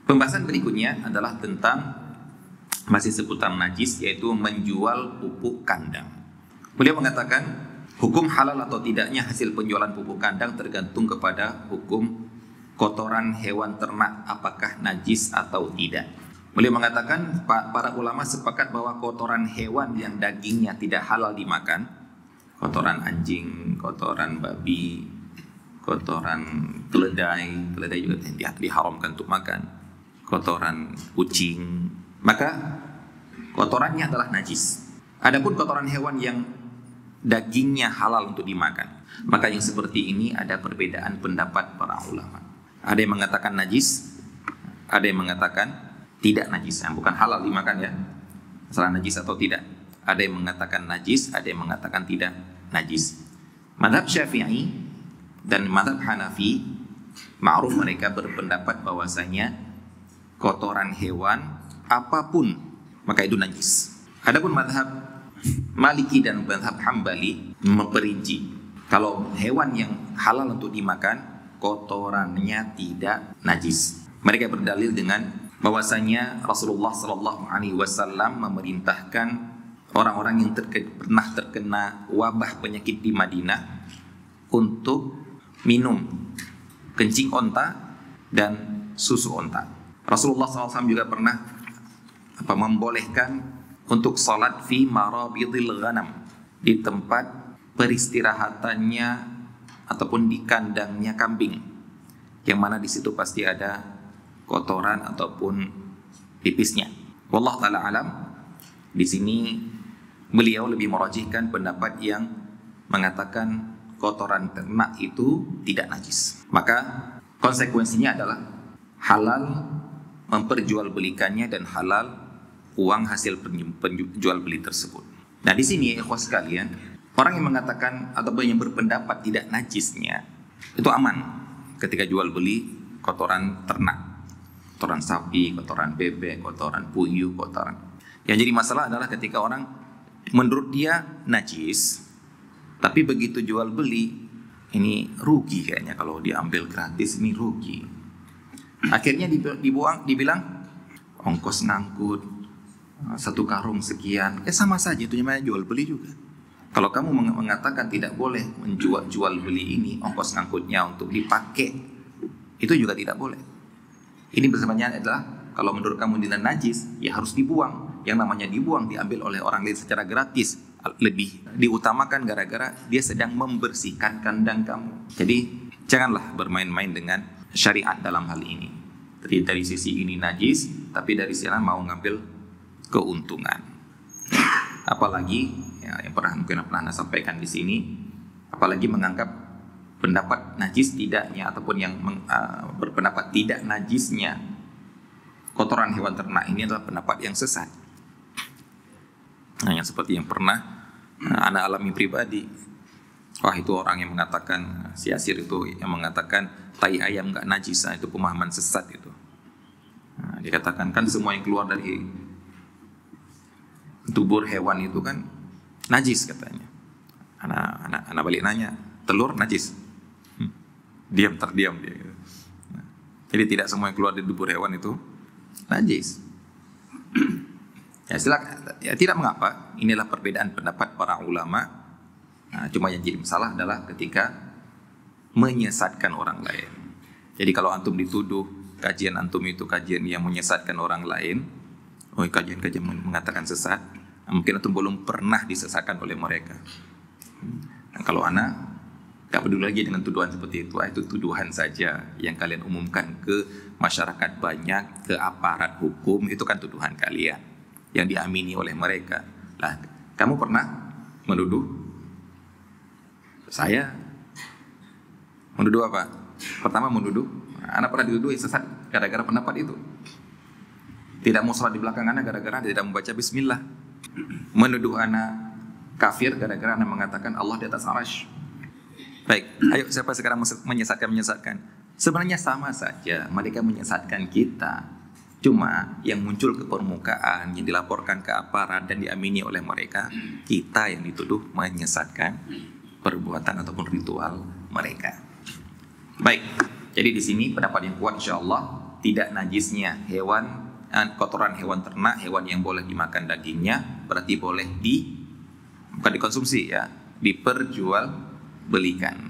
Pembahasan berikutnya adalah tentang masih seputar najis, yaitu menjual pupuk kandang. Beliau mengatakan hukum halal atau tidaknya hasil penjualan pupuk kandang tergantung kepada hukum kotoran hewan ternak, apakah najis atau tidak. Beliau mengatakan para ulama sepakat bahwa kotoran hewan yang dagingnya tidak halal dimakan, kotoran anjing, kotoran babi, kotoran keledai juga diharamkan untuk makan, kotoran kucing, maka kotorannya adalah najis. Adapun kotoran hewan yang dagingnya halal untuk dimakan, maka yang seperti ini ada perbedaan pendapat para ulama. Ada yang mengatakan najis, ada yang mengatakan tidak najis, yang bukan halal dimakan ya, masalah najis atau tidak. Ada yang mengatakan najis, ada yang mengatakan tidak najis. Mazhab Syafi'i dan mazhab Hanafi ma'ruf mereka berpendapat bahwasanya kotoran hewan apapun maka itu najis. Adapun mazhab Maliki dan mazhab Hambali memperinci, kalau hewan yang halal untuk dimakan kotorannya tidak najis. Mereka berdalil dengan bahwasanya Rasulullah Shallallahu Alaihi Wasallam memerintahkan orang-orang yang pernah terkena wabah penyakit di Madinah untuk minum kencing onta dan susu onta. Rasulullah SAW juga pernah membolehkan untuk salat fi marabidil ghanam, di tempat peristirahatannya ataupun di kandangnya kambing, yang mana di situ pasti ada kotoran ataupun pipisnya. Wallahu taala alam. Di sini beliau lebih merajihkan pendapat yang mengatakan kotoran ternak itu tidak najis. Maka konsekuensinya adalah halal memperjualbelikannya dan halal uang hasil penjual beli tersebut. Nah di sini ikhwas sekalian, orang yang mengatakan ataupun yang berpendapat tidak najisnya itu aman ketika jual beli kotoran ternak, kotoran sapi, kotoran bebek, kotoran puyuh, kotoran. Yang jadi masalah adalah ketika orang menurut dia najis, tapi begitu jual beli ini rugi, kayaknya kalau diambil gratis ini rugi. Akhirnya dibilang ongkos ngangkut 1 karung sekian, sama saja itu namanya jual beli juga. Kalau kamu mengatakan tidak boleh jual beli ini, ongkos ngangkutnya untuk dipakai, itu juga tidak boleh. Ini bersamanya adalah kalau menurut kamu tidak najis, ya harus dibuang. Yang namanya dibuang, diambil oleh orang lain secara gratis, lebih diutamakan gara-gara dia sedang membersihkan kandang kamu. Jadi janganlah bermain-main dengan syariat dalam hal ini. Jadi dari sisi ini najis, tapi dari sana mau ngambil keuntungan. Apalagi yang mungkin pernah sampaikan di sini, apalagi menganggap pendapat najis tidaknya ataupun yang berpendapat tidak najisnya kotoran hewan ternak ini adalah pendapat yang sesat. Nah, yang seperti yang pernah anak alami pribadi. Wah, itu orang yang mengatakan si Asir itu yang mengatakan tai ayam enggak najis, itu pemahaman sesat itu. Nah, dikatakan kan semua yang keluar dari tubuh hewan itu kan najis katanya. Anak balik nanya, telur najis? Terdiam dia. Nah, jadi tidak semua yang keluar dari tubuh hewan itu najis. Ya silakan, ya tidak mengapa. Inilah perbedaan pendapat para ulama. Nah, cuma yang jadi masalah adalah ketika menyesatkan orang lain. Jadi kalau antum dituduh kajian antum itu kajian yang menyesatkan orang lain, kajian-kajian mengatakan sesat, mungkin antum belum pernah disesatkan oleh mereka. Nah, kalau anak gak peduli lagi dengan tuduhan seperti itu tuduhan saja yang kalian umumkan ke masyarakat banyak, ke aparat hukum, itu kan tuduhan kalian yang diamini oleh mereka. Lah, kamu pernah menuduh saya? Menuduh apa? Pertama menuduh, anak pernah dituduh sesat gara-gara pendapat itu. Tidak mau sholat di belakang anak gara-gara tidak membaca bismillah. Menuduh anak kafir gara-gara anak mengatakan Allah di atas arasy. Baik, ayo siapa sekarang menyesatkan? Sebenarnya sama saja, mereka menyesatkan kita. Cuma yang muncul ke permukaan, yang dilaporkan ke aparat dan diamini oleh mereka, kita yang dituduh menyesatkan perbuatan ataupun ritual mereka. Baik, jadi di sini pendapat yang kuat insyaallah tidak najisnya hewan, kotoran hewan ternak, hewan yang boleh dimakan dagingnya, berarti boleh bukan dikonsumsi ya, diperjualbelikan.